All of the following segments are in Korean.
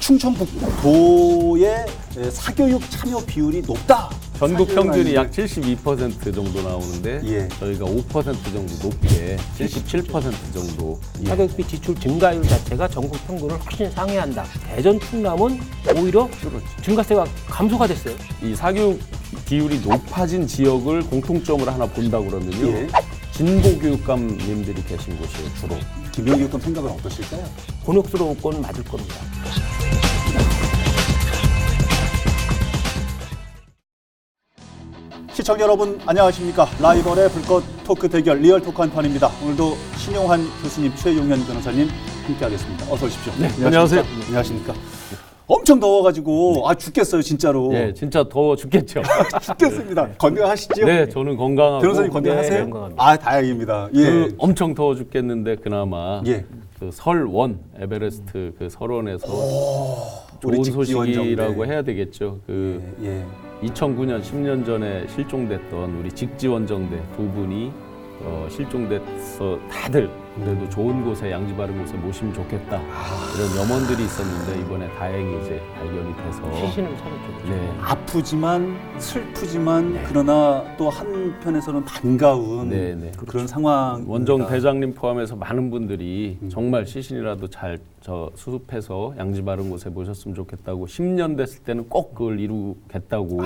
충청북도의 사교육 참여 비율이 높다. 전국 평균이 약 72% 정도 나오는데 예. 저희가 5% 정도 높게 77% 정도. 사교육비 지출 증가율 자체가 전국 평균을 훨씬 상회한다. 대전, 충남은 오히려 증가세가 감소가 됐어요. 이 사교육 비율이 높아진 지역을 공통점으로 하나 본다 그러면요. 예. 진보교육감님들이 계신 곳이에요, 주로. 김영희 교육감 생각은 어떠실까요? 곤혹스러운 건 맞을 겁니다. 시청자 여러분 안녕하십니까. 라이벌의 불꽃 토크 대결 리얼 토크 한판입니다. 오늘도 신용환 교수님, 최용현 변호사님 함께하겠습니다. 어서 오십시오. 네, 안녕하세요. 안녕하십니까. 엄청 더워가지고 죽겠어요 진짜로. 예, 진짜 더워 죽겠죠. 죽겠습니다. 건강하시죠? 네, 저는 건강하고. 변호사님 건강하세요? 네, 건강합니다. 다행입니다. 예. 그 엄청 더워 죽겠는데 그나마 예. 그 설원 에베레스트 그 설원에서 우리 좋은 직지원정대. 소식이라고 해야 되겠죠. 그 예. 2009년 10년 전에 실종됐던 우리 직지원정대 두 분이 실종돼서 다들 그래도 좋은 곳에 양지 바른 곳에 모시면 좋겠다 이런 염원들이 있었는데 이번에 다행히 이제 발견이 돼서 시신을 찾았죠. 네. 아프지만 슬프지만 그러나 또 한편에서는 반가운 네, 네. 그런 상황. 원정 대장님 포함해서 많은 분들이 정말 시신이라도 잘 수습해서 양지 바른 곳에 모셨으면 좋겠다고 10년 됐을 때는 꼭 그걸 이루겠다고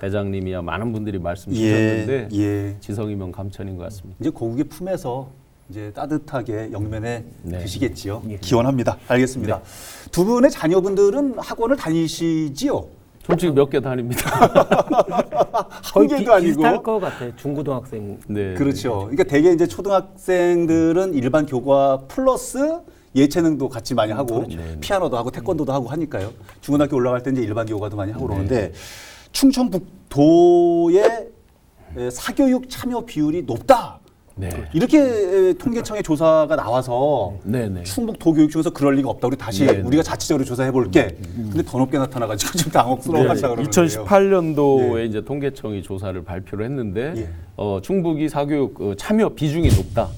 대장님이야 많은 분들이 말씀 주셨는데 예. 지성이면 감천인 것 같습니다. 이제 고국의 품에서 이제 따뜻하게 영면에 네. 드시겠지요. 기원합니다. 알겠습니다. 두 분의 자녀분들은 학원을 다니시지요? 솔직히 몇 개 다닙니다. 한 개도 아니고. 비슷할 것 같아요. 중고등학생. 네, 그렇죠. 그러니까 대개 이제 초등학생들은 일반 교과 플러스 예체능도 같이 많이 하고 피아노도 하고 태권도도 하고 하니까요. 중고등학교 올라갈 때 이제 일반 교과도 많이 하고 그러는데 충청북도의 사교육 참여 비율이 높다. 네. 이렇게 통계청의 조사가 나와서 네네. 충북도 교육청에서 그럴 리가 없다. 우리 다시 네. 우리가 자체적으로 조사해 볼게. 근데 더 높게 나타나가지고 좀 당혹스러워하자 그러는데요. 2018년도에 이제 통계청이 조사를 발표를 했는데 예. 충북이 사교육 참여 비중이 높다.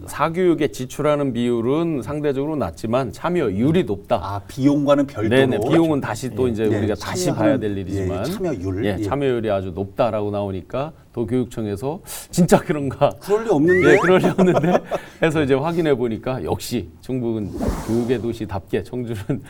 사교육에 지출하는 비율은 상대적으로 낮지만 참여율이 높다. 비용과는 별도로. 네네. 비용은 다시 또 이제 우리가 다시 참여하는, 봐야 될 일이지만 참여율. 예, 참여율이 아주 높다라고 나오니까 도교육청에서 진짜 그런가? 그럴 리 없는데. 예, 그럴 리 없는데 해서 이제 확인해 보니까 역시 충북은 교육의 도시답게 청주는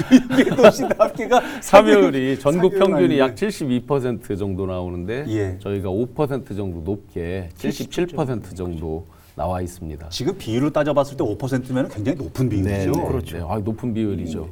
교육의 도시답게가 참여율이 전국 사교육 평균이 아닌데. 약 72% 정도 나오는데 예. 저희가 5% 정도 높게 77% 정도 나와 있습니다. 지금 비율을 따져봤을 때 5%면 굉장히 높은 비율이죠. 그렇죠. 네, 높은 비율이죠.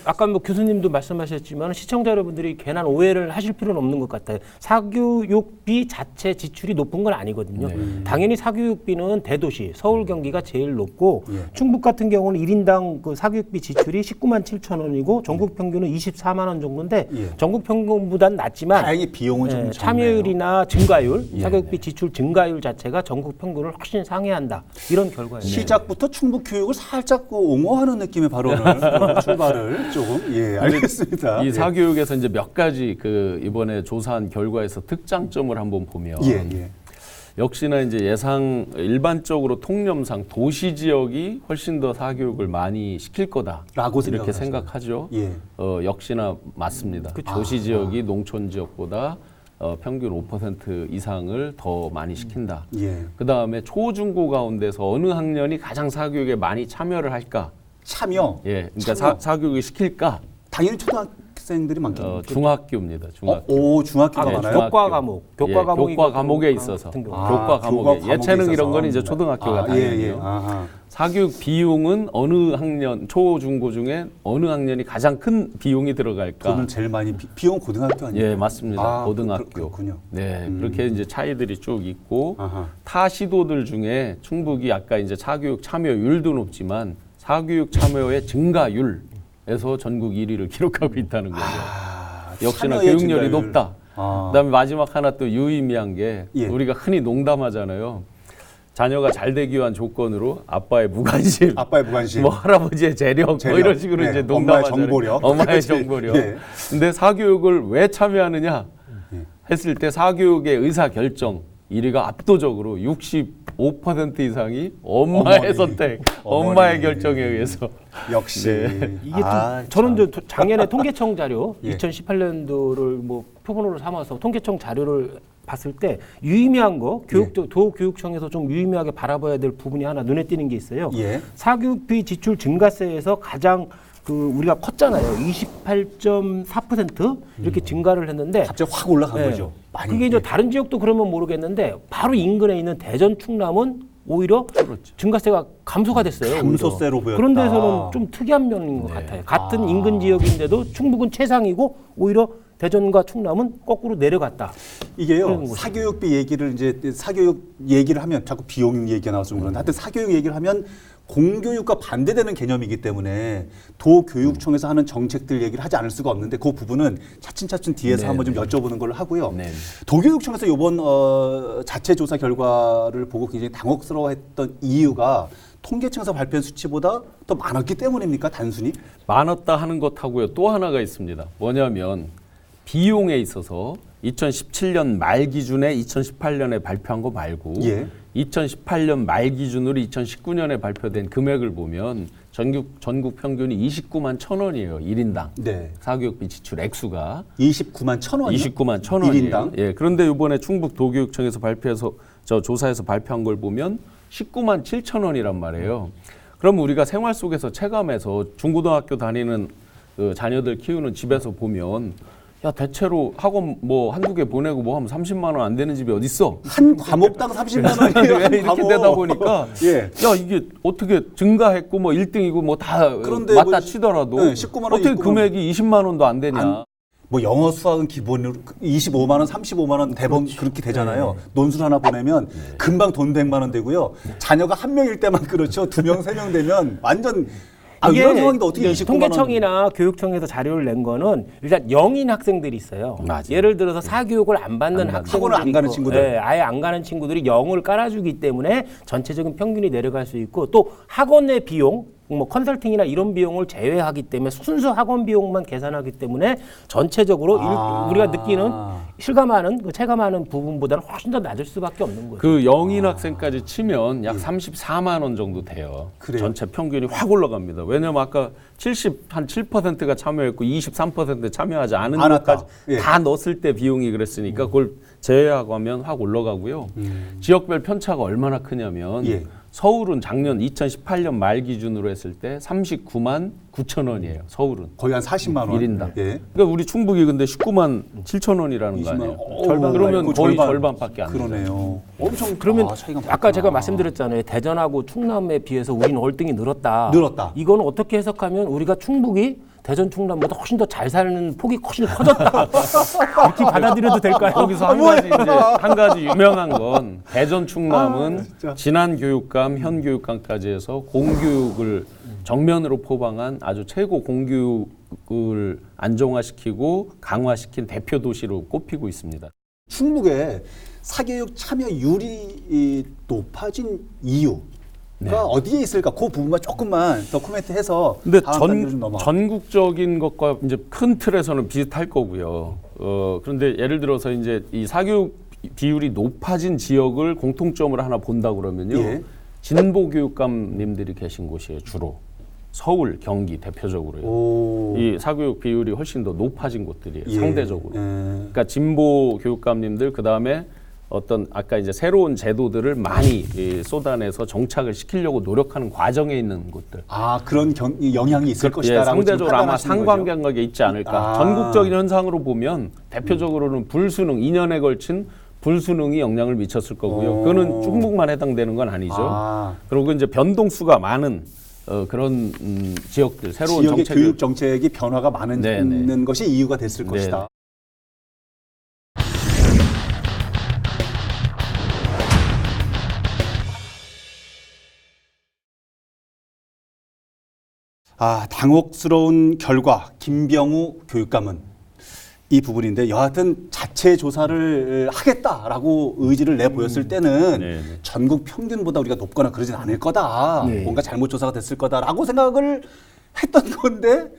아까 뭐 교수님도 말씀하셨지만 시청자 여러분들이 괜한 오해를 하실 필요는 없는 것 같아요. 사교육비 자체 지출이 높은 건 아니거든요. 당연히 사교육비는 대도시 서울, 경기가 제일 높고 충북 같은 경우는 1인당 그 사교육비 지출이 19만 7천 원이고 전국 평균은 24만 원 정도인데 전국 평균보다는 낮지만 다행히 비용은 좀 참여율이나 증가율, 사교육비 지출 증가율 자체가 전국 평균을 훨씬 상회한다. 이런 결과예요. 시작부터 충북 교육을 살짝 옹호하는 느낌의 발언을 출발을 조금 알겠습니다. 이 사교육에서 이제 몇 가지 그 이번에 조사한 결과에서 특장점을 한번 보면 역시나 이제 일반적으로 통념상 도시 지역이 훨씬 더 사교육을 많이 시킬 거다라고 이렇게 생각하죠. 역시나 맞습니다. 도시 지역이 농촌 지역보다 평균 5% 이상을 더 많이 시킨다. 그 다음에 초, 중, 고 가운데서 어느 학년이 가장 사교육에 많이 참여를 할까? 참여? 그러니까 사교육을 시킬까? 당연히 초등학생들이 많겠죠. 중학교입니다. 중학교. 중학교가 많아요? 교과 과목. 교과 과목에 있어서. 교과 과목에. 예체능 이런 건 이제 초등학교가 당연히요. 사교육 비용은 어느 학년, 초, 중, 고 중에 어느 학년이 가장 큰 비용이 들어갈까? 그러면 제일 많이 비용 고등학교 아니에요? 예, 맞습니다. 고등학교. 그렇군요. 네, 그렇게 이제 차이들이 쭉 있고 타 시도들 중에 충북이 아까 이제 사교육 참여율도 높지만 사교육 참여의 증가율에서 전국 1위를 기록하고 있다는 거죠. 역시나 교육열이 높다. 그다음에 마지막 하나 또 유의미한 게 우리가 흔히 농담하잖아요. 자녀가 잘 되기 위한 조건으로 아빠의 무관심, 뭐 할아버지의 재력, 뭐 이런 식으로 이제 농담하잖아요. 엄마의 정보력. 근데 사교육을 왜 참여하느냐 했을 때 사교육의 의사 결정, 1위가 압도적으로 65% 이상이 엄마의 어머니. 선택, 어머니. 엄마의 결정에 의해서. 역시 이게 또 아, 저는 저 작년에 통계청 자료 예. 2018년도를 뭐 표본으로 삼아서 통계청 자료를 봤을 때 유의미한 거 도교육청에서 좀 유의미하게 바라봐야 될 부분이 하나 눈에 띄는 게 있어요. 예. 사교육비 지출 증가세에서 가장 우리가 컸잖아요. 28.4% 이렇게 증가를 했는데 갑자기 확 올라간 네. 거죠. 많이. 그게 이제 다른 지역도 그러면 모르겠는데 바로 인근에 있는 대전 충남은 오히려 증가세가 감소가 됐어요. 감소세로 오히려. 보였다. 그런 데서는 좀 특이한 면인 것 같아요. 같은 인근 지역인데도 충북은 최상이고 오히려 대전과 충남은 거꾸로 내려갔다. 이게요. 그런 거죠. 사교육비 얘기를 이제 사교육 얘기를 하면 자꾸 비용 얘기가 나와서 그런데 하여튼 사교육 얘기를 하면 공교육과 반대되는 개념이기 때문에 도교육청에서 하는 정책들 얘기를 하지 않을 수가 없는데 그 부분은 차츰차츰 뒤에서 네, 한번 좀 여쭤보는 걸로 하고요. 네. 도교육청에서 이번 자체 조사 결과를 보고 굉장히 당혹스러워했던 이유가 통계청에서 발표한 수치보다 더 많았기 때문입니까? 단순히? 많았다 하는 것하고요. 또 하나가 있습니다. 뭐냐면 비용에 있어서 2017년 말 기준에 2018년에 발표한 거 말고 예. 2018년 말 기준으로 2019년에 발표된 금액을 보면 전국 평균이 29만 1,000원이에요. 1인당. 네. 사교육비 지출 액수가 29만 1,000원이요? 29만 1,000원이에요. 1인당? 예. 그런데 이번에 충북 도교육청에서 조사해서 발표한 걸 보면 19만 7,000원이란 말이에요. 그럼 우리가 생활 속에서 체감해서 중고등학교 다니는 그 자녀들 키우는 집에서 보면 야 대체로 학원 뭐 한두 개 보내고 뭐 하면 30만 원 안 되는 집이 어디 있어? 한 과목당 30만 원이에요. 한 이렇게 과목. 되다 보니까 예. 야 이게 어떻게 증가했고 뭐 1등이고 뭐 다 그런데 맞다 뭐 치더라도 네, 19만 원, 어떻게 29만 금액이 20만 원도 안 되냐? 뭐 영어 수학은 기본으로 25만 원, 35만 원 대본 그렇게 되잖아요. 논술 하나 보내면 금방 돈 100만 원 되고요. 자녀가 한 명일 때만 그렇죠. 2명, 3명 되면 완전 이런 상황인데 어떻게 29만 원? 통계청이나 교육청에서 자료를 낸 거는 일단 영인 학생들이 있어요. 맞아요. 예를 들어서 사교육을 안 받는 학생들이 학원을 안 가는 있고, 친구들. 네, 아예 안 가는 친구들이 0을 깔아주기 때문에 전체적인 평균이 내려갈 수 있고 또 학원의 비용 뭐 컨설팅이나 이런 비용을 제외하기 때문에 순수 학원 비용만 계산하기 때문에 전체적으로 우리가 느끼는 실감하는 체감하는 부분보다는 훨씬 더 낮을 수밖에 없는 거죠. 그 영인 학생까지 치면 약 34만 원 정도 돼요. 그래요? 전체 평균이 확 올라갑니다. 왜냐면 아까 70한 7%가 참여했고 23% 참여하지 않은 안 것까지 왔다. 예. 다 넣었을 때 비용이 그랬으니까 그걸 제외하고 하면 확 올라가고요. 지역별 편차가 얼마나 크냐면 예. 서울은 작년 2018년 말 기준으로 했을 때 39만 9천 원이에요. 서울은. 거의 한 40만 원. 1인당. 예. 그러니까 우리 충북이 근데 19만 7천 원이라는 거 20만 아니에요. 원. 절반 그러면 그 거의 절반밖에 안 돼요. 그러네요. 엄청 그러면 차이가 아까 많구나. 제가 말씀드렸잖아요. 대전하고 충남에 비해서 우리는 월등히 늘었다. 늘었다. 이거는 어떻게 해석하면 우리가 충북이 대전 충남보다 훨씬 더 잘 사는 폭이 훨씬 커졌다. 이렇게 받아들여도 될까요? 거기서 한 가지 유명한 건 대전 충남은 지난 교육감, 현 교육감까지 해서 공교육을 정면으로 포방한 아주 최고 공교육을 안정화시키고 강화시킨 대표 도시로 꼽히고 있습니다. 충북에 사교육 참여율이 높아진 이유가 어디에 있을까? 그 부분만 조금만 더 코멘트해서 근데 다음 단계로 좀 넘어가. 전국적인 것과 이제 큰 틀에서는 비슷할 거고요. 그런데 예를 들어서 이제 이 사교육 비율이 높아진 지역을 공통점으로 하나 본다 그러면요. 예. 진보 교육감님들이 계신 곳이에요, 주로. 서울, 경기 대표적으로요. 오. 이 사교육 비율이 훨씬 더 높아진 곳들이에요, 예. 상대적으로. 예. 그러니까 진보 교육감님들 그다음에 어떤 아까 이제 새로운 제도들을 많이 쏟아내서 정착을 시키려고 노력하는 과정에 있는 곳들. 아 그런 영향이 있을 것이다라고 상대적으로 지금 아마 판단하시는 거죠? 상관관계가 있지 않을까. 전국적인 현상으로 보면 대표적으로는 불수능 2년에 걸친 불수능이 영향을 미쳤을 거고요. 그거는 충북만 해당되는 건 아니죠. 아. 그리고 이제 변동수가 많은 그런 지역들 새로운 지역의 정책을 교육 정책이 변화가 많은 네네. 것이 이유가 됐을 네네. 것이다. 아, 당혹스러운 결과 김병우 교육감은 이 부분인데 여하튼 자체 조사를 하겠다라고 의지를 내보였을 때는 네네. 전국 평균보다 우리가 높거나 그러진 않을 거다. 네. 뭔가 잘못 조사가 됐을 거다라고 생각을 했던 건데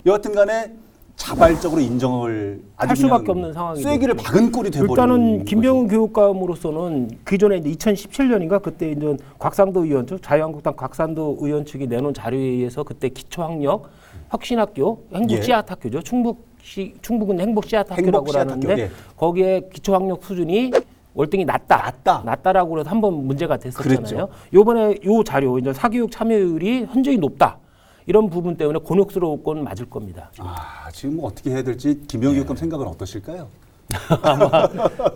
여하튼 간에 자발적으로 인정을 아주 할 수밖에 그냥 없는 상황이 쐐기를 됐죠. 박은 꼴이 돼버리는 일단은 김병훈 교육감으로서는 기존에 이제 2017년인가 그때 이제 곽상도 의원 측 자유한국당 곽상도 의원 측이 내놓은 자료에 의해서 그때 기초학력 혁신학교 행복 씨앗학교죠. 충북은 행복 씨앗학교라고 행복 씨앗학교, 하는데 예. 거기에 기초학력 수준이 월등히 낮다라고 해서 한번 문제가 됐었잖아요. 그랬죠. 요번에 요 자료 이제 사교육 참여율이 현저히 높다. 이런 부분 때문에 곤욕스러울 건 맞을 겁니다. 아, 지금 뭐 어떻게 해야 될지 김병훈 교육감 생각은 어떠실까요?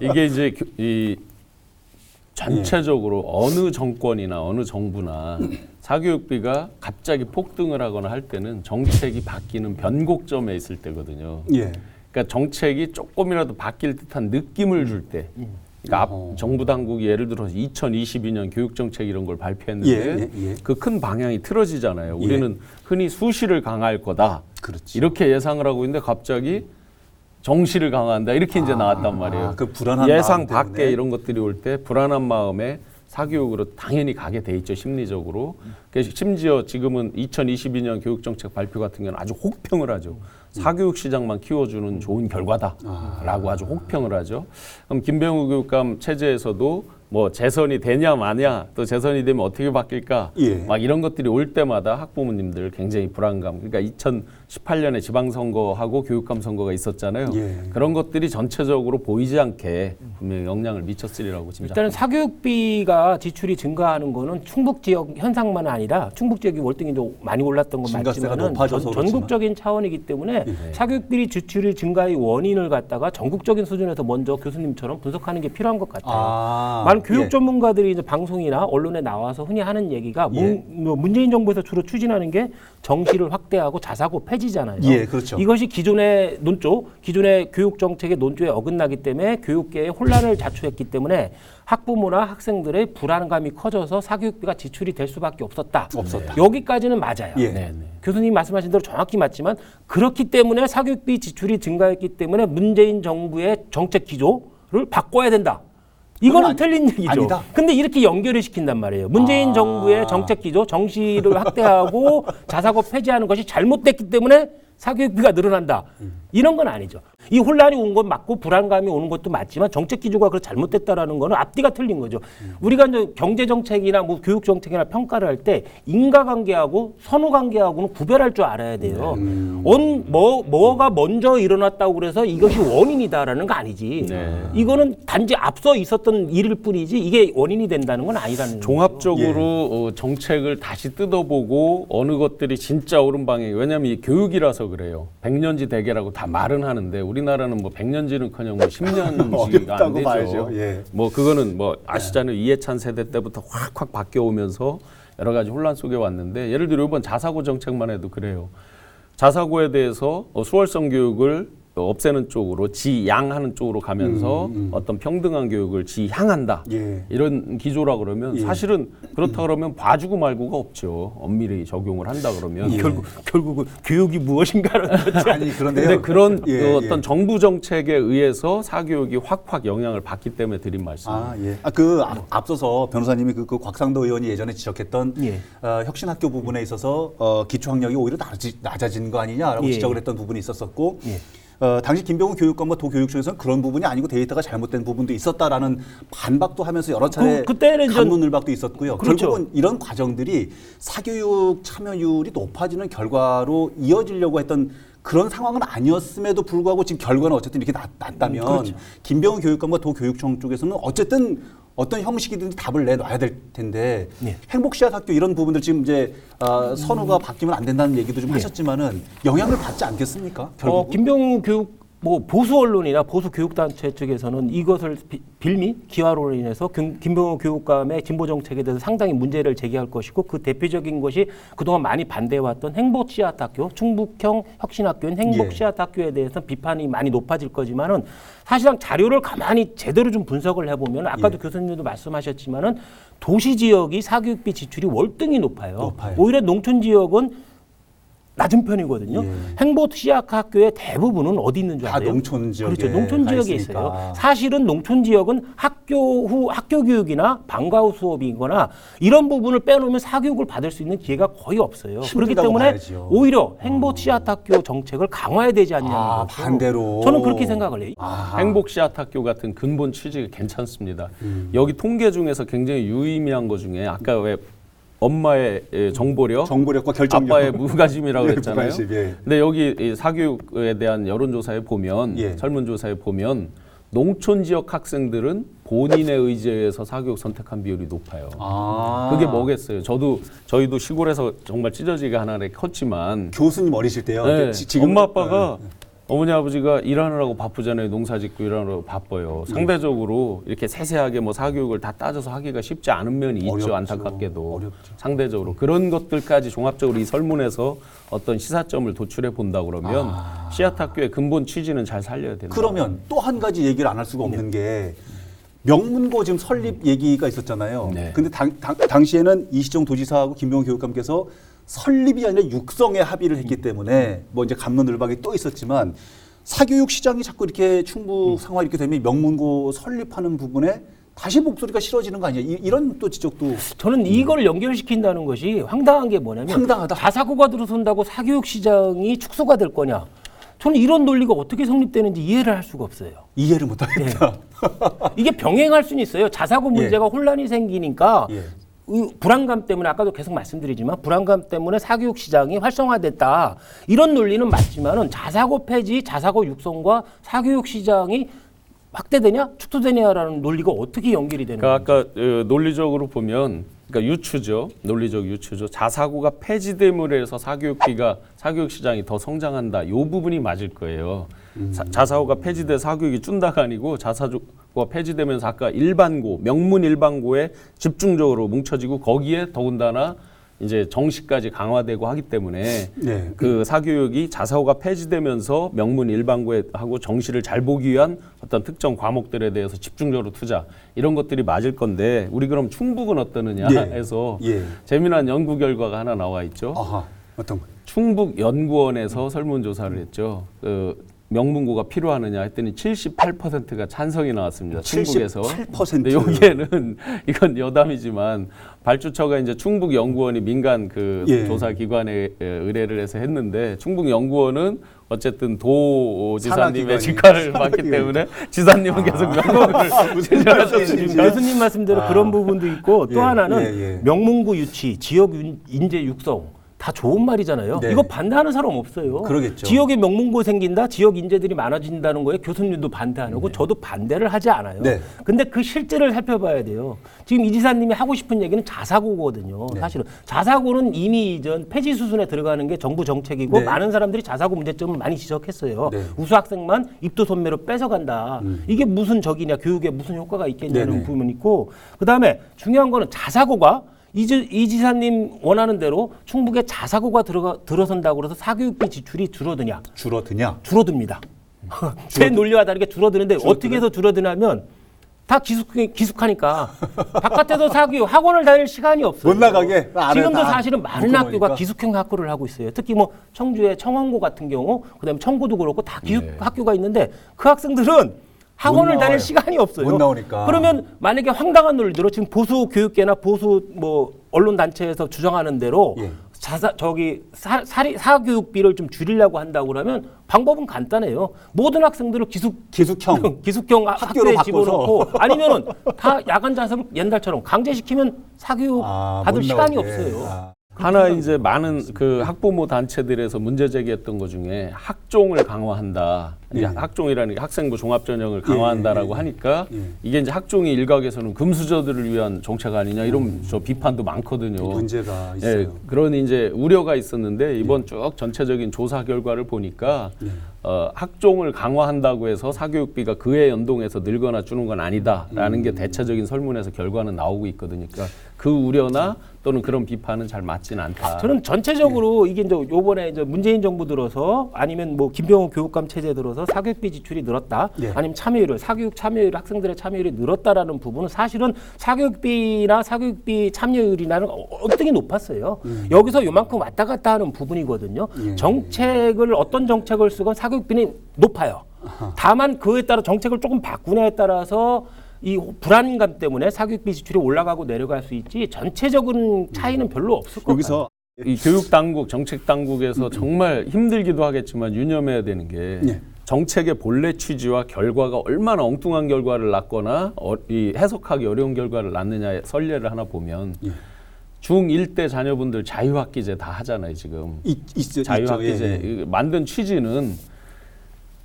이게 이제 이 전체적으로 어느 정권이나 어느 정부나 사교육비가 갑자기 폭등을 하거나 할 때는 정책이 바뀌는 변곡점에 있을 때거든요. 예. 그러니까 정책이 조금이라도 바뀔 듯한 느낌을 줄 때. 그러니까 정부 당국이 예를 들어서 2022년 교육정책 이런 걸 발표했는데 그 큰 방향이 틀어지잖아요. 우리는 흔히 수시를 강화할 거다. 그렇지. 이렇게 예상을 하고 있는데 갑자기 정시를 강화한다. 이렇게 이제 나왔단 말이에요. 그 불안한 예상 마음 때문에. 밖에 이런 것들이 올 때 불안한 마음에 사교육으로 당연히 가게 돼 있죠. 심리적으로. 그래서 심지어 지금은 2022년 교육정책 발표 같은 경우는 아주 혹평을 하죠. 사교육 시장만 키워주는 좋은 결과다라고 아주 혹평을 하죠. 그럼 김병우 교육감 체제에서도 뭐 재선이 되냐 마냐 또 재선이 되면 어떻게 바뀔까 막 이런 것들이 올 때마다 학부모님들 굉장히 불안감. 그러니까 2018년에 지방선거하고 교육감 선거가 있었잖아요. 그런 것들이 전체적으로 보이지 않게 분명히 영향을 미쳤으리라고 짐작합니다. 일단은 사교육비가 지출이 증가하는 거는 충북 지역 현상만 아니라 충북 지역이 월등히 더 많이 올랐던 건 맞지만은 전국적인 차원이기 때문에 사교육비 지출이 증가의 원인을 갖다가 전국적인 수준에서 먼저 교수님처럼 분석하는 게 필요한 것 같아요. 많은 교육 전문가들이 이제 방송이나 언론에 나와서 흔히 하는 얘기가 문재인 정부에서 주로 추진하는 게 정시를 확대하고 자사고 폐지잖아요. 그렇죠. 이것이 기존의 논조, 기존의 교육 정책의 논조에 어긋나기 때문에 교육계에 혼란을 자초했기 때문에 학부모나 학생들의 불안감이 커져서 사교육비가 지출이 될 수밖에 없었다. 여기까지는 맞아요. 교수님 말씀하신 대로 정확히 맞지만 그렇기 때문에 사교육비 지출이 증가했기 때문에 문재인 정부의 정책 기조를 바꿔야 된다. 이거는 틀린 얘기죠. 아니다. 근데 이렇게 연결을 시킨단 말이에요. 문재인 정부의 정책 기조, 정시를 확대하고 자사고 폐지하는 것이 잘못됐기 때문에 사교육비가 늘어난다. 이런 건 아니죠. 이 혼란이 온 건 맞고 불안감이 오는 것도 맞지만 정책 기조가 그렇게 잘못됐다라는 거는 앞뒤가 틀린 거죠. 우리가 이제 경제 정책이나 뭐 교육 정책이나 평가를 할 때 인과관계하고 선후관계하고는 구별할 줄 알아야 돼요. 뭐가 먼저 일어났다고 그래서 이것이 원인이다라는 거 아니지. 이거는 단지 앞서 있었던 일일 뿐이지 이게 원인이 된다는 건 아니라는 거죠. 종합적으로 정책을 다시 뜯어보고 어느 것들이 진짜 옳은 방향이 왜냐하면 이 교육이라서 그래요. 100년지 대계라고 다 말은 하는데 우리나라는 뭐 100년지는커녕 뭐 10년지가 안 되죠. 봐야죠. 뭐 그거는 뭐 아시잖아요. 이해찬 세대 때부터 확 바뀌어오면서 여러 가지 혼란 속에 왔는데 예를 들어 이번 자사고 정책만 해도 그래요. 자사고에 대해서 수월성 교육을 없애는 쪽으로 지양하는 쪽으로 가면서 어떤 평등한 교육을 지향한다. 이런 기조라 그러면 사실은 그렇다 그러면 봐주고 말고가 없죠. 엄밀히 적용을 한다 그러면 결국은 교육이 무엇인가라는 거죠. 아니 그런데요. 근데 그런 어떤 정부 정책에 의해서 사교육이 확 영향을 받기 때문에 드린 말씀입니다. 앞서서 변호사님이 그 곽상도 의원이 예전에 지적했던 혁신학교 부분에 있어서 기초학력이 오히려 낮아진 거 아니냐라고 지적을 했던 부분이 있었었고 당시 김병훈 교육감과 도교육청에서는 그런 부분이 아니고 데이터가 잘못된 부분도 있었다라는 반박도 하면서 여러 차례 간문을박도 있었고요. 그렇죠. 결국은 이런 과정들이 사교육 참여율이 높아지는 결과로 이어지려고 했던 그런 상황은 아니었음에도 불구하고 지금 결과는 어쨌든 이렇게 났다면 김병훈 교육감과 도교육청 쪽에서는 어쨌든 어떤 형식이든지 답을 내놔야 될 텐데 행복씨앗 학교 이런 부분들 지금 이제 선호가 바뀌면 안 된다는 얘기도 좀 하셨지만은 영향을 받지 않겠습니까? 결국 김병우 교육 보수 언론이나 보수 교육단체 측에서는 이것을 빌미 기화로 인해서 김병우 교육감의 진보 정책에 대해서 상당히 문제를 제기할 것이고 그 대표적인 것이 그동안 많이 반대해왔던 행복씨앗학교, 충북형 혁신학교인 행복씨앗학교에 대해서 비판이 많이 높아질 거지만은 사실상 자료를 가만히 제대로 좀 분석을 해보면 아까도 교수님도 말씀하셨지만은 도시 지역이 사교육비 지출이 월등히 높아요. 오히려 농촌 지역은 낮은 편이거든요. 행보 취약학교의 대부분은 어디 있는 줄 다 아세요? 농촌 지역에 그렇죠. 농촌 가 지역에 있으니까. 있어요. 사실은 농촌 지역은 학교 후 학교 교육이나 방과 후 수업이거나 이런 부분을 빼놓으면 사교육을 받을 수 있는 기회가 거의 없어요. 그렇기 힘들다고 때문에 봐야지요. 오히려 행보 취약학교 정책을 강화해야 되지 않냐는 거죠. 반대로. 저는 그렇게 생각을 해요. 행복시앗학교 같은 근본 취지가 괜찮습니다. 여기 통계 중에서 굉장히 유의미한 것 중에 아까 왜 엄마의 정보력과 결정력. 아빠의 무관심이라고 네, 그랬잖아요. 무관심, 예. 근데 여기 이 사교육에 대한 여론조사에 보면 예. 설문조사에 보면 농촌 지역 학생들은 본인의 의지에 의해서 사교육 선택한 비율이 높아요. 그게 뭐겠어요? 저희도 시골에서 정말 찢어지게 하나를 컸지만 교수님 어리실 때요. 네, 지금 엄마 아빠가 어머니 아버지가 일하느라고 바쁘잖아요. 농사 짓고 일하느라고 바빠요. 상대적으로 이렇게 세세하게 뭐 사교육을 다 따져서 하기가 쉽지 않은 면이 있죠. 어렵죠. 안타깝게도 어렵죠. 상대적으로 그런 것들까지 종합적으로 이 설문에서 어떤 시사점을 도출해 본다 그러면 씨앗학교의 근본 취지는 잘 살려야 된다. 그러면 또 한 가지 얘기를 안 할 수가 없는 게 명문고 지금 설립 얘기가 있었잖아요. 네. 근데 당시에는 이시정 도지사하고 김병호 교육감께서 설립이 아니라 육성에 합의를 했기 때문에 뭐 이제 갑론을박이 또 있었지만 사교육 시장이 자꾸 이렇게 충북 상황 이렇게 되면 명문고 설립하는 부분에 다시 목소리가 실어지는 거 아니에요? 이런 또 지적도. 저는 이걸 연결시킨다는 것이 황당한 게 뭐냐면 황당하다. 자사고가 들어선다고 사교육 시장이 축소가 될 거냐. 저는 이런 논리가 어떻게 성립되는지 이해를 할 수가 없어요. 이해를 못 하겠다. 이게 병행할 수는 있어요. 자사고 문제가 혼란이 생기니까 예. 이 불안감 때문에 아까도 계속 말씀드리지만 불안감 때문에 사교육 시장이 활성화됐다. 이런 논리는 맞지만은 자사고 폐지, 자사고 육성과 사교육 시장이 확대되냐 축소되냐라는 논리가 어떻게 연결이 되는 거예요? 그러니까 아까 논리적으로 보면 그러니까 유추죠. 논리적 유추죠. 자사고가 폐지됨으로 해서 사교육 시장이 더 성장한다. 이 부분이 맞을 거예요. 자사고가 폐지돼 사교육이 준다가 아니고 자사고가 폐지되면서 아까 일반고, 명문 일반고에 집중적으로 뭉쳐지고 거기에 더군다나 이제 정시까지 강화되고 하기 때문에 네. 그 사교육이 자사고가 폐지되면서 명문 일반고에 하고 정시를 잘 보기 위한 어떤 특정 과목들에 대해서 집중적으로 투자 이런 것들이 맞을 건데 우리 그럼 충북은 어떠느냐 예. 해서 예. 재미난 연구 결과가 하나 나와 있죠. 아하, 어떤 거? 충북연구원에서 설문조사를 했죠. 명문고가 필요하느냐 했더니 78%가 찬성이 나왔습니다. 충북에서. 78%. 근데 여기에는 이건 여담이지만 발주처가 이제 충북연구원이 민간 그 예. 조사 기관에 의뢰를 해서 했는데 충북연구원은 어쨌든 도지사님의 직화를 받기 때문에 지사님은 계속 명목을 제시하셨습니다. 교수님 말씀대로 그런 부분도 있고 또 예, 하나는 예, 예. 명문고 유치, 지역 인재 육성 다 좋은 말이잖아요. 네. 이거 반대하는 사람 없어요. 그러겠죠. 지역에 명문고 생긴다, 지역 인재들이 많아진다는 거에 교수님도 반대 안 하고 저도 반대를 하지 않아요. 네. 근데 그 실제를 살펴봐야 돼요. 지금 이 지사님이 하고 싶은 얘기는 자사고거든요. 네. 사실은 자사고는 이미 이전 폐지 수순에 들어가는 게 정부 정책이고 네. 많은 사람들이 자사고 문제점을 많이 지적했어요. 네. 우수 학생만 입도 손매로 뺏어간다. 이게 무슨 적이냐, 교육에 무슨 효과가 있겠냐는 네네. 부분이 있고, 그 다음에 중요한 거는 자사고가 이 지사님 원하는 대로 충북에 자사고가 들어선다고 해서 사교육비 지출이 줄어드냐? 줄어듭니다. 제 논리와 다르게 줄어드는데 어떻게 해서 줄어드냐면 다 기숙하니까 바깥에서 사교육 학원을 다닐 시간이 없어요. 못 나가게? 지금도 사실은 많은 묶어놓으니까. 학교가 기숙형 학교를 하고 있어요. 특히 뭐 청주의 청원고 같은 경우, 그다음에 청구도 그렇고 다 기숙 학교가 있는데 그 학생들은 학원을 다닐 시간이 없어요. 못 나오니까. 그러면 만약에 황당한 논리대로 지금 보수 교육계나 보수 뭐 언론 단체에서 주장하는 대로 예. 사교육비를 좀 줄이려고 한다고 그러면 방법은 간단해요. 모든 학생들을 기숙형 학교에 바꿔서. 집어넣고 아니면은 다 야간 자습을 옛날처럼 강제시키면 사교육 받을 못 시간이 나오게. 없어요. 하나 이제 많은 그 학부모 단체들에서 문제 제기했던 것 중에 학종을 강화한다. 이제 학종이라는 게 학생부 종합전형을 강화한다라고 하니까 이게 이제 학종이 일각에서는 금수저들을 위한 정책 아니냐 이런 저 비판도 많거든요. 문제가 있어요. 그런 이제 우려가 있었는데 이번 쭉 전체적인 조사 결과를 보니까 학종을 강화한다고 해서 사교육비가 그에 연동해서 늘거나 주는 건 아니다라는 게 대체적인 설문에서 결과는 나오고 있거든요. 그러니까 그 우려나 또는 그런 비판은 잘 맞지는 않다. 저는 전체적으로 이게 이제 요번에 이제 문재인 정부 들어서 아니면 뭐 김병호 교육감 체제 들어서 사교육비 지출이 늘었다. 예. 아니면 참여율, 사교육 참여율, 학생들의 참여율이 늘었다라는 부분은 사실은 사교육비나 사교육비 참여율이나는 어떻게 높았어요. 여기서 요만큼 왔다 갔다 하는 부분이거든요. 예. 정책을 어떤 정책을 쓰건 사교육비는 높아요. 다만 그에 따라 정책을 조금 바꾸냐에 따라서 이 불안감 때문에 사교육비 지출이 올라가고 내려갈 수 있지 전체적인 차이는 별로 없을 것 같아요. 여기서 이 교육 당국, 정책 당국에서 정말 힘들기도 하겠지만 유념해야 되는 게 예. 정책의 본래 취지와 결과가 얼마나 엉뚱한 결과를 낳거나 이 해석하기 어려운 결과를 낳느냐의 선례를 하나 보면 예. 중1 때 자녀분들 자유학기제 다 하잖아요 지금. 있죠. 자유학기제 예. 만든 취지는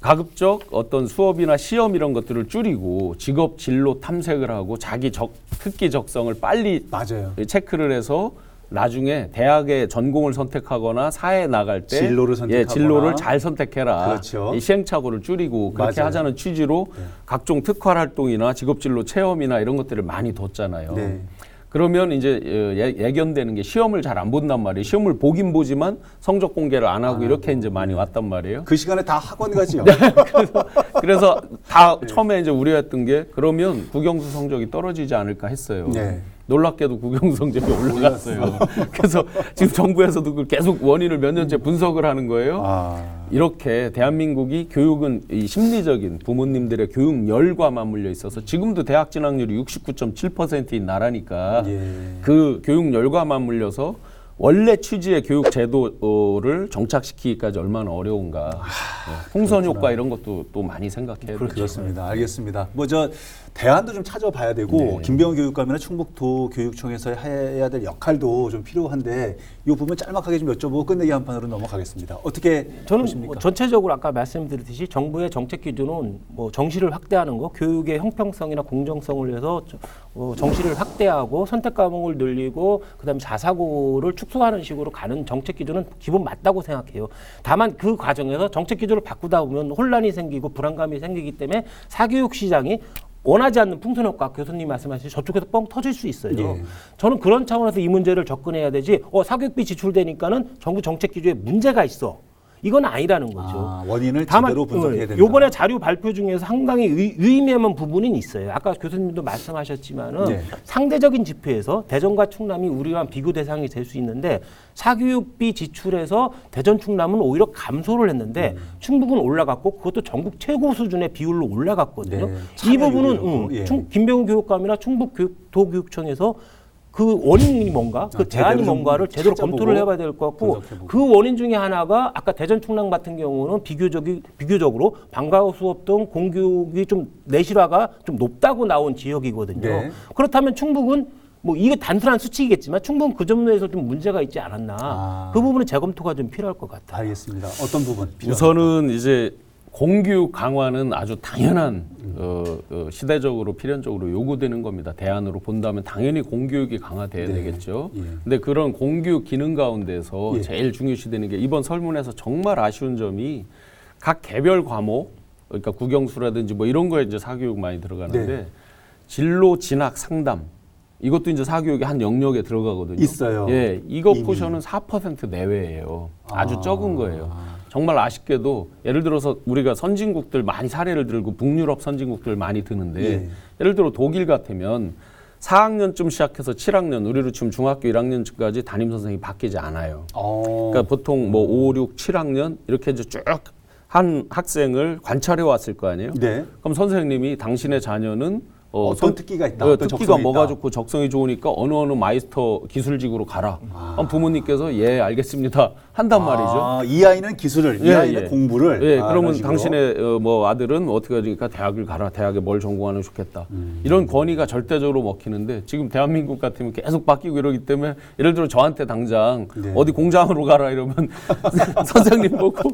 가급적 어떤 수업이나 시험 이런 것들을 줄이고 직업 진로 탐색을 하고 자기 특기 적성을 빨리 맞아요. 체크를 해서 나중에 대학의 전공을 선택하거나 사회에 나갈 때 진로를 선택하거나. 진로를 잘 선택해라. 그렇죠. 이 시행착오를 줄이고 그렇게 맞아요. 하자는 취지로 각종 특화 활동이나 직업 진로 체험이나 이런 것들을 많이 뒀잖아요. 네. 그러면 이제 예견되는 게 시험을 잘 안 본단 말이에요. 시험을 보긴 보지만 성적 공개를 안 하고 이렇게 이제 많이 왔단 말이에요. 그 시간에 다 학원 가지요. 그래서 다 처음에 이제 우려했던 게 그러면 국영수 성적이 떨어지지 않을까 했어요. 네. 놀랍게도 국영수 성적이 올라갔어요. 그래서 지금 정부에서도 그걸 계속 원인을 몇 년째 분석을 하는 거예요. 이렇게 대한민국이 교육은 이 심리적인 부모님들의 교육 열과 맞물려 있어서 지금도 대학 진학률이 69.7%인 나라니까 예. 그 교육 열과 맞물려서 원래 취지의 교육 제도를 정착시키기까지 얼마나 어려운가. 풍선 효과 이런 것도 또 많이 생각해야 되죠. 그렇습니다. 알겠습니다. 뭐 저 대안도 좀 찾아봐야 되고 네. 김병호 교육감이나 충북도 교육청에서 해야 될 역할도 좀 필요한데 이 부분 짤막하게 좀 여쭤보고 끝내기 한 판으로 넘어가겠습니다. 어떻게 저는 보십니까? 뭐 전체적으로 아까 말씀드렸듯이 정부의 정책 기준은 뭐 정시를 확대하는 거, 교육의 형평성이나 공정성을 위해서 정시를 확대하고 선택 과목을 늘리고 그다음에 자사고를 축소하는 식으로 가는 정책 기준은 기본 맞다고 생각해요. 다만 그 과정에서 정책 기준을 바꾸다 보면 혼란이 생기고 불안감이 생기기 때문에 사교육 시장이 원하지 않는 풍선 효과, 교수님 말씀하신 저쪽에서 뻥 터질 수 있어요. 예. 저는 그런 차원에서 이 문제를 접근해야 되지. 사교육비 지출되니까는 정부 정책 기조에 문제가 있어. 이건 아니라는 거죠. 원인을 다만 제대로 분석해야 된다. 요번에 자료 발표 중에서 상당히 유의미한 부분은 있어요. 아까 교수님도 말씀하셨지만은 네. 상대적인 지표에서 대전과 충남이 우리와 비교 대상이 될 수 있는데 사교육비 지출에서 대전 충남은 오히려 감소를 했는데 충북은 올라갔고 그것도 전국 최고 수준의 비율로 올라갔거든요. 네. 이 부분은 참여율이었고, 예. 김병훈 교육감이나 충북도교육청에서 그 원인이 뭔가, 그 대안이 제대로 뭔가를 제대로 찾아보고 검토를 해봐야 될 것 같고 분석해보고. 그 원인 중에 하나가 아까 대전 충남 같은 경우는 비교적으로 방과후 수업 등 공교육이 좀 내실화가 좀 높다고 나온 지역이거든요. 네. 그렇다면 충북은 뭐 이게 단순한 수치이겠지만 충북은 그 점에서 좀 문제가 있지 않았나. 그 부분은 재검토가 좀 필요할 것 같아요. 알겠습니다. 어떤 부분 필요합니까? 우선은 이제 공교육 강화는 아주 당연한 시대적으로 필연적으로 요구되는 겁니다. 대안으로 본다면 당연히 공교육이 강화돼야 되겠죠. 예. 근데 그런 공교육 기능 가운데서 예. 제일 중요시되는 게 이번 설문에서 정말 아쉬운 점이 각 개별 과목, 그러니까 국영수라든지 뭐 이런 거에 이제 사교육 많이 들어가는데 네. 진로 진학 상담 이것도 이제 사교육의 한 영역에 들어가거든요. 있어요. 예, 이거 이미. 포션은 4% 내외예요. 아주 적은 거예요. 정말 아쉽게도 예를 들어서 우리가 선진국들 많이 사례를 들고 북유럽 선진국들 많이 드는데 예. 예를 들어 독일 같으면 4학년쯤 시작해서 7학년, 우리로 치면 중학교 1학년까지 담임 선생님이 바뀌지 않아요. 그러니까 보통 뭐 5, 6, 7학년 이렇게 이제 쭉 한 학생을 관찰해 왔을 거 아니에요. 네. 그럼 선생님이 당신의 자녀는 어떤 특기가 있다. 어떤 특기가 적성이 뭐가 있다. 좋고 적성이 좋으니까 어느 마이스터 기술직으로 가라. 그럼 부모님께서 예 알겠습니다 한단 말이죠. 이 아이는 기술을, 이 예, 아이는 예. 공부를. 예, 이런 그러면 식으로. 당신의 뭐 아들은 어떻게 하니까 대학을 가라. 대학에 뭘 전공하는 게 좋겠다. 이런 권위가 절대적으로 먹히는데 지금 대한민국 같으면 계속 바뀌고 이러기 때문에 예를 들어 저한테 당장 네. 어디 공장으로 가라 이러면 선생님 보고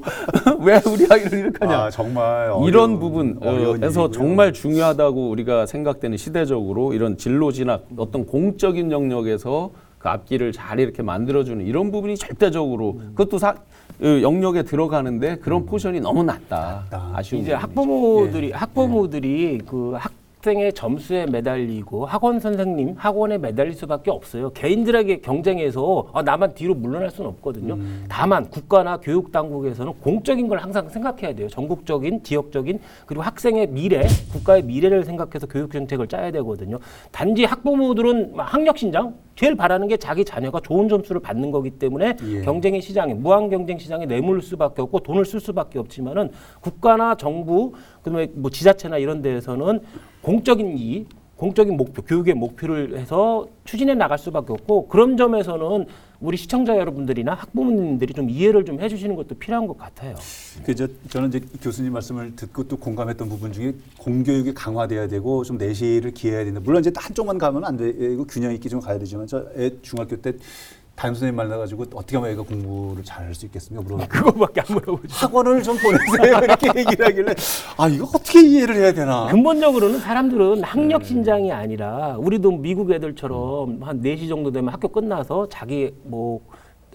왜 우리 아이를 이렇게 하냐. 정말 이런 어려운 부분에서 일이고요. 정말 중요하다고 우리가 생각되는 시대적으로 이런 진로 진학 어떤 공적인 영역에서 그 앞길을 잘 이렇게 만들어주는 이런 부분이 절대적으로 그것도 그 영역에 들어가는데 그런 포션이 너무 낮다. 아쉬운 이제 부분이죠. 학부모들이 그 학생의 점수에 매달리고 학원 선생님 학원에 매달릴 수밖에 없어요. 개인들에게 경쟁해서 나만 뒤로 물러날 수는 없거든요. 다만 국가나 교육 당국에서는 공적인 걸 항상 생각해야 돼요. 전국적인, 지역적인 그리고 학생의 미래, 국가의 미래를 생각해서 교육 정책을 짜야 되거든요. 단지 학부모들은 학력 신장 제일 바라는 게 자기 자녀가 좋은 점수를 받는 거기 때문에 경쟁의 시장에 무한 경쟁 시장에 내몰 수밖에 없고 돈을 쓸 수밖에 없지만은 국가나 정부 그다음에 뭐 지자체나 이런 데에서는 공적인 이익, 공적인 목표, 교육의 목표를 해서 추진해 나갈 수밖에 없고 그런 점에서는 우리 시청자 여러분들이나 학부모님들이 좀 이해를 좀 해주시는 것도 필요한 것 같아요. 저는 이제 교수님 말씀을 듣고 또 공감했던 부분 중에 공교육이 강화돼야 되고 좀 내실을 기해야 된다. 물론 이제 한쪽만 가면 안 되고 균형 있게 좀 가야 되지만 저 애 중학교 때 담임 선생님 만나가지고 어떻게 하면 애가 공부를 잘 할 수 있겠습니까? 물어봤는데 그거밖에 안 물어보죠. 학원을 좀 보내세요 이렇게 얘기를 하길래 이거 어떻게 이해를 해야 되나? 근본적으로는 사람들은 학력 신장이 아니라 우리도 미국 애들처럼 한 4시 정도 되면 학교 끝나서 자기 뭐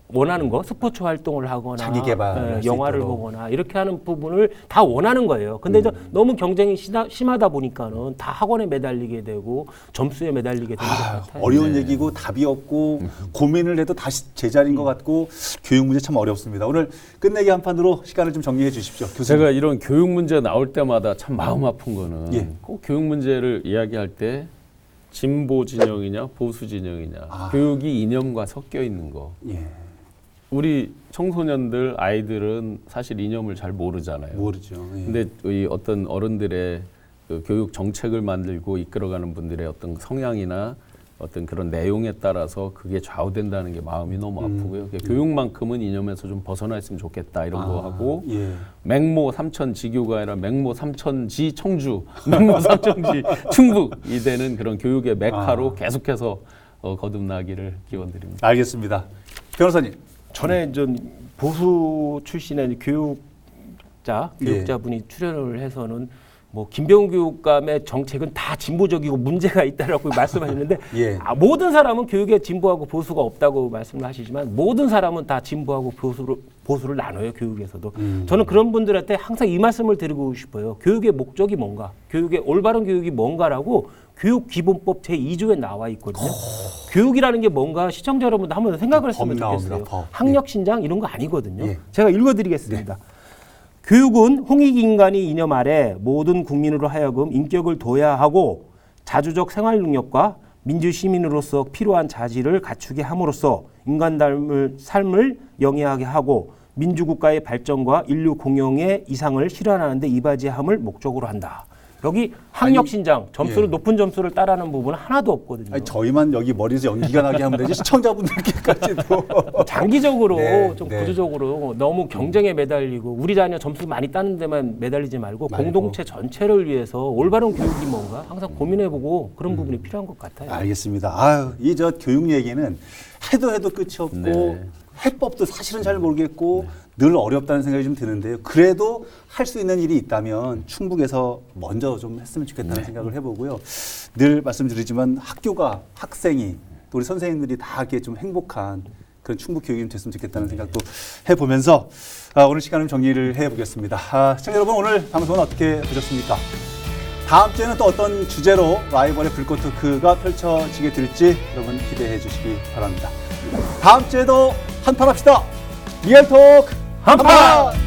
원하는 거 스포츠 활동을 하거나 자기 개발할 수 영화를 있도록. 보거나 이렇게 하는 부분을 다 원하는 거예요. 근데 이제 너무 경쟁이 심하다 보니까는 다 학원에 매달리게 되고 점수에 매달리게 되는 것 같아요. 어려운 얘기고 답이 없고 고민을 해도 다시 제자리인 것 같고 교육 문제 참 어렵습니다. 오늘 끝내기 한 판으로 시간을 좀 정리해 주십시오. 교수님. 제가 이런 교육 문제 나올 때마다 참 마음 아픈 거는 예. 꼭 교육 문제를 이야기할 때 진보 진영이냐 보수 진영이냐 교육이 이념과 섞여 있는 거. 예. 우리 청소년들 아이들은 사실 이념을 잘 모르잖아요. 모르죠. 예. 근데 이 어떤 어른들의 그 교육 정책을 만들고 이끌어가는 분들의 어떤 성향이나 어떤 그런 내용에 따라서 그게 좌우된다는 게 마음이 너무 아프고요. 교육만큼은 이념에서 좀 벗어났으면 좋겠다 이런 거 하고 예. 맹모 삼천지교가 아니라 맹모 삼천지 청주, 맹모 삼천지 충북이 되는 그런 교육의 메카로 계속해서 거듭나기를 기원드립니다. 알겠습니다. 변호사님. 전에 전 보수 출신의 교육자분이 출연을 해서는 뭐 김병우 교육감의 정책은 다 진보적이고 문제가 있다라고 말씀하셨는데 예. 모든 사람은 교육에 진보하고 보수가 없다고 말씀을 하시지만 모든 사람은 다 진보하고 보수를 나눠요. 교육에서도. 저는 그런 분들한테 항상 이 말씀을 드리고 싶어요. 교육의 목적이 뭔가, 교육의 올바른 교육이 뭔가라고 교육기본법 제2조에 나와 있거든요. 교육이라는 게 뭔가 시청자 여러분들 한번 생각을 했으면 좋겠어요. 학력 신장 이런 거 아니거든요. 예. 제가 읽어드리겠습니다. 교육은 홍익인간이 이념 아래 모든 국민으로 하여금 인격을 둬야 하고 자주적 생활 능력과 민주 시민으로서 필요한 자질을 갖추게 함으로써 인간다움을 삶을 영위하게 하고 민주국가의 발전과 인류 공영의 이상을 실현하는 데 이바지함을 목적으로 한다. 여기 학력 신장, 점수를 높은 점수를 따라하는 부분은 하나도 없거든요. 저희만 여기 머리에서 연기가 나게 하면 되지 시청자분들께까지도 장기적으로 네, 좀 네. 구조적으로 너무 경쟁에 매달리고 우리 자녀 점수 많이 따는 데만 매달리지 말고 공동체 전체를 위해서 올바른 교육이 뭔가 항상 고민해보고 그런 부분이 필요한 것 같아요. 알겠습니다. 이 저 교육 얘기는 해도 끝이 없고 네. 해법도 사실은 잘 모르겠고 늘 어렵다는 생각이 좀 드는데요. 그래도 할 수 있는 일이 있다면 충북에서 먼저 좀 했으면 좋겠다는 생각을 해보고요. 늘 말씀드리지만 학교가 학생이 또 우리 선생님들이 다 이렇게 좀 행복한 그런 충북 교육이 됐으면 좋겠다는 생각도 해보면서 오늘 시간을 정리를 해보겠습니다. 시청자 여러분 오늘 방송은 어떻게 보셨습니까? 다음 주에는 또 어떤 주제로 라이벌의 불꽃 토크가 펼쳐지게 될지 여러분 기대해 주시기 바랍니다. 다음 주에도 한판 합시다. 리얼 토크 한판!